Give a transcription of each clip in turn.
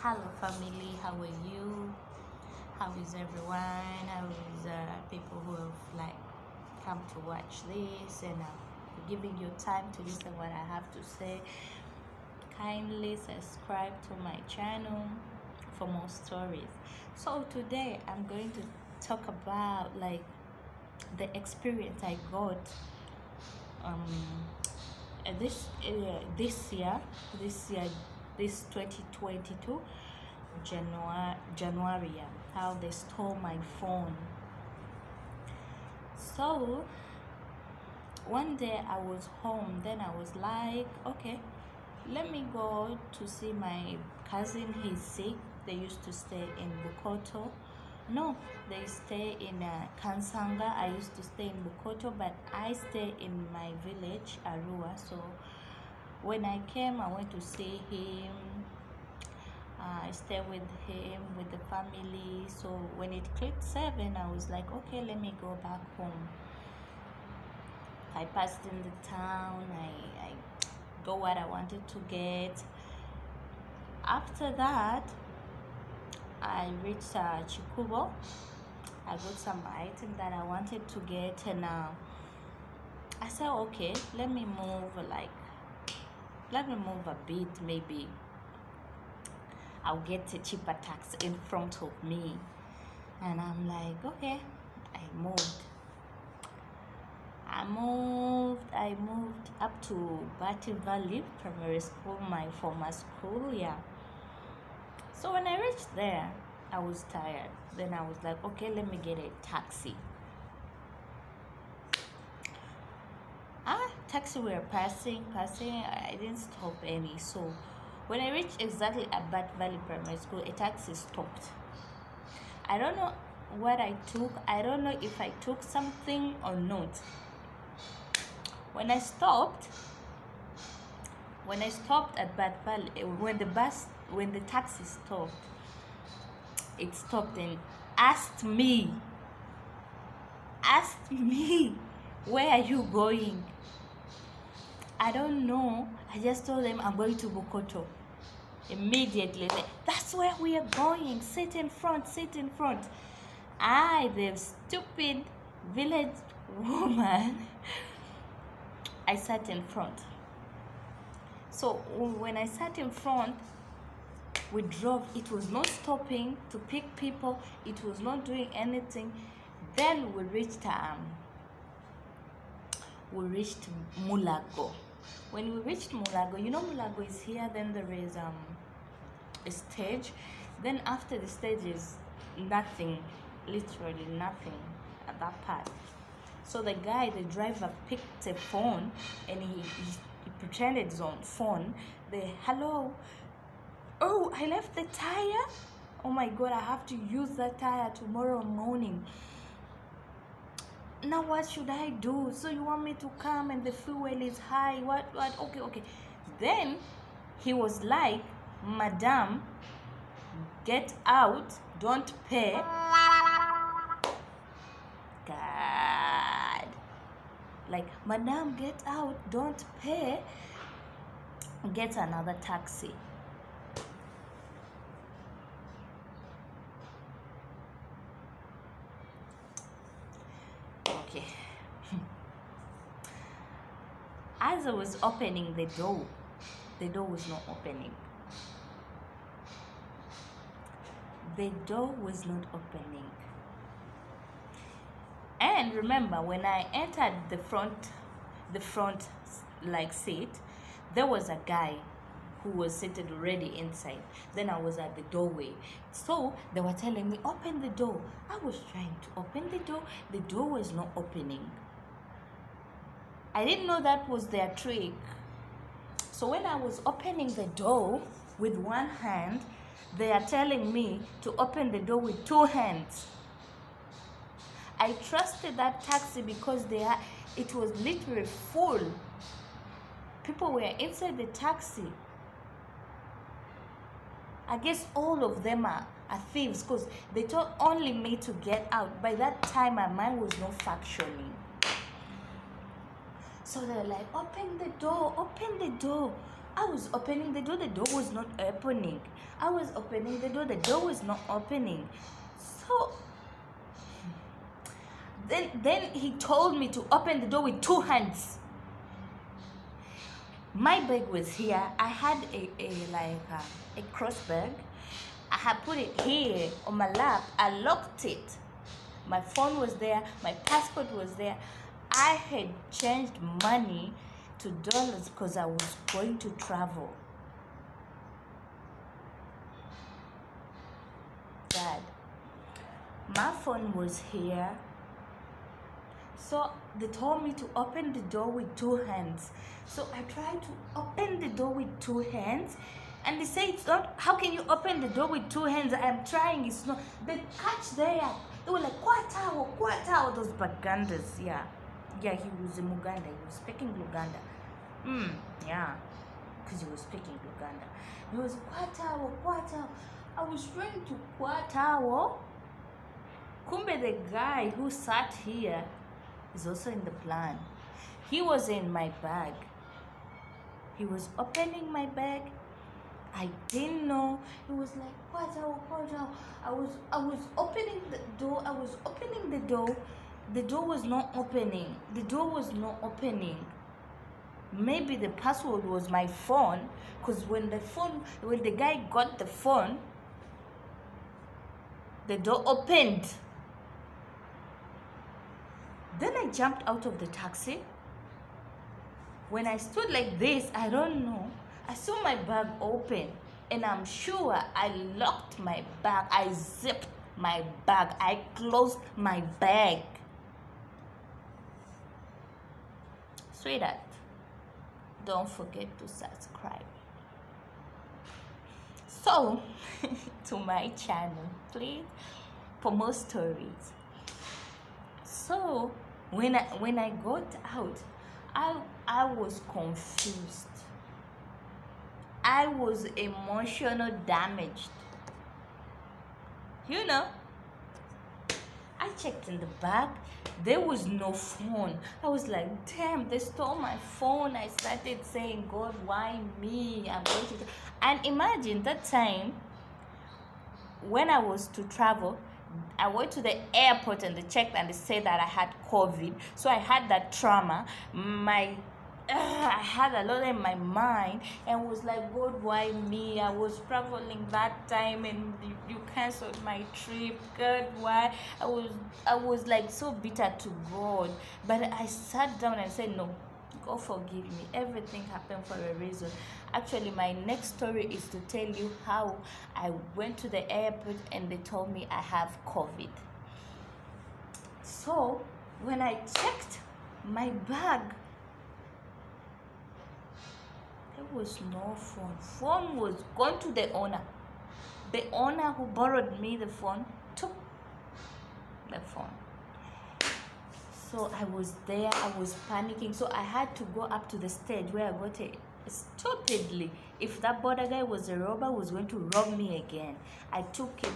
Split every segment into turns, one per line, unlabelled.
Hello family, how are you? How is everyone? How is people who have come to watch this and giving you time to listen what I have to say? Kindly subscribe to my channel for more stories. So today I'm going to talk about the experience I got um this year, this 2022 January, how they stole my phone. So one day I was home, then I was like, okay, let me go to see my cousin. He's sick. They used to stay in Bukoto. No, they stay in Kansanga. I used to stay in Bukoto, but I stay in my village, Arua. So when I came, I went to see him. I stayed with him, with the family. So when it clicked 7, I was like, okay, let me go back home. I passed in the town. I got what I wanted to get. After that, I reached Chikubo. I got some item that I wanted to get, and I said, okay, let me move a bit. Maybe I'll get a cheaper tax in front of me. And I'm like, okay. I moved up to Bati Valley Primary School, my former school, yeah. So when I reached there, I was tired. Then I was like, okay, let me get a taxi. Taxi were passing. I didn't stop any. So when I reached exactly at Bat Valley Primary School, a taxi stopped. I don't know what I took. I don't know if I took something or not. When I stopped at Bat Valley, when the taxi stopped, it stopped and asked me, where are you going? I don't know. I just told them I'm going to Bukoto. Immediately, that's where we are going. Sit in front. The stupid village woman, I sat in front. So when I sat in front, we drove. It was not stopping to pick people. It was not doing anything. Then we reached Mulago. When we reached Mulago, you know Mulago is here. Then there is a stage. Then after the stage is nothing, literally nothing at that part. So the driver picked a phone and he pretended his own phone. Hello. Oh, I left the tire. Oh my God, I have to use that tire tomorrow morning. Now what should I do? So you want me to come and the fuel is high? What? Okay. Then he was like, Madam, get out, don't pay. God. Like, Madam, get out, don't pay. Get another taxi. Okay. As I was opening the door was not opening. The door was not opening. And remember, when I entered the front seat, there was a guy who was seated already inside. Then I was at the doorway. So they were telling me, open the door. I was trying to open the door. The door was not opening. I didn't know that was their trick. So when I was opening the door with one hand, they are telling me to open the door with 2 hands. I trusted that taxi because it was literally full. People were inside the taxi. I guess all of them are thieves because they told only me to get out. By that time, my mind was not functioning. So they're like, open the door. I was opening the door was not opening. I was opening the door was not opening. So then he told me to open the door with two hands. My bag was here. I had a cross bag. I had put it here on my lap. I locked it. My phone was there. My passport was there. I had changed money to dollars because I was going to travel. Dad, my phone was here. So they told me to open the door with two hands. So I tried to open the door with two hands. And they say it's not, how can you open the door with two hands? I'm trying, it's not. The catch there, they were like, Kwatao, those Bagandas, yeah. Yeah, he was in Muganda, he was speaking Luganda. Yeah, because he was speaking Luganda. He was Kwatao. I was trying to Kwatao. Kumbe, the guy who sat here is also in the plan. He was in my bag. He was opening my bag. I didn't know. It was like, Kwatao. I was opening the door. I was opening the door. The door was not opening. The door was not opening. Maybe the password was my phone, because when the guy got the phone, the door opened. Then I jumped out of the taxi. When I stood like this, I don't know, I saw my bag open, and I'm sure I locked my bag. I zipped my bag. I closed my bag. Sweetheart, don't forget to subscribe. So, to my channel, please, for more stories. So, when I got out, I was confused. I was emotional damaged. You know, I checked in the bag. There was no phone. I was like, damn, they stole my phone. I started saying, God, why me? I'm going to... And imagine that time when I was to travel, I went to the airport and they checked and they said that I had COVID. So I had that trauma. I had a lot in my mind and was like, God, why me? I was traveling that time and you canceled my trip. God, why? I was like so bitter to God. But I sat down and said, no, God forgive me. Everything happened for a reason. Actually, my next story is to tell you how I went to the airport and they told me I have COVID. So when I checked my bag, there was no phone. Phone was gone to the owner. The owner who borrowed me the phone took the phone. So I was there, I was panicking. So I had to go up to the stage where I got it stupidly. If that border guy was a robber, was going to rob me again. I took a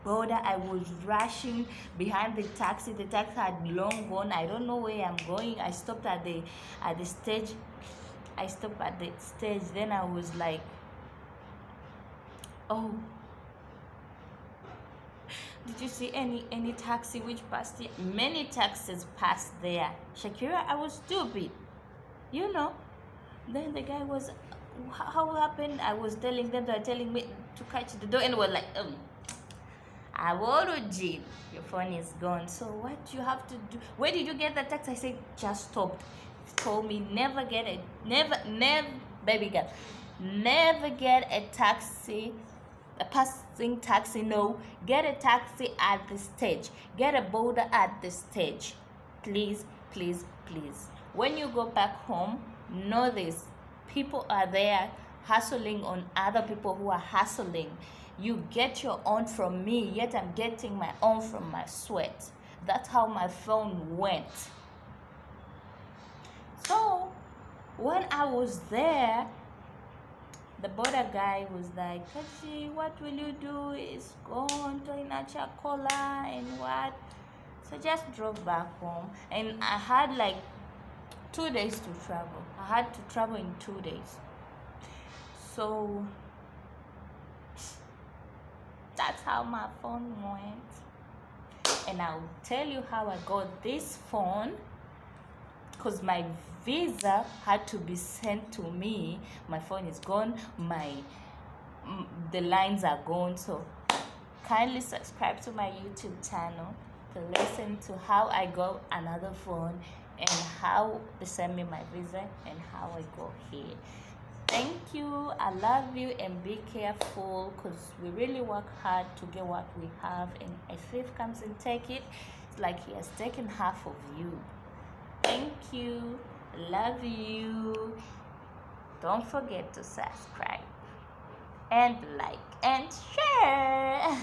border. I was rushing behind the taxi. The taxi had long gone. I don't know where I'm going. I stopped at the stage. I stopped at the stage. Then I was like, oh, did you see any taxi which passed here? Many taxis passed there. Shakira, I was stupid, you know. Then the guy was, how happened? I was telling them, they were telling me to catch the door, and we're like, I want to your phone is gone. So what you have to do? Where did you get the taxi? I said, just stopped. He told me never get it, never, baby girl, never get a taxi, a passing taxi. No, get a taxi at the stage. Get a border at the stage, please, please, please. When you go back home, know this: people are there hustling on other people who are hustling. You get your own from me, yet I'm getting my own from my sweat. That's how my phone went. So when I was there, the border guy was like, Kachi, what will you do? It's gone to Inachakola and what? So just drove back home, and I had like 2 days to travel. I had to travel in 2 days. So that's how my phone went. And I'll tell you how I got this phone, because my visa had to be sent to me. My phone is gone, the lines are gone. So kindly subscribe to my YouTube channel to listen to how I got another phone and how they sent me my visa and how I got here. Thank you. I love you, and be careful, because we really work hard to get what we have, and if thief comes and take it, it's like he has taken half of you. Thank you. Love you. Don't forget to subscribe and like and share.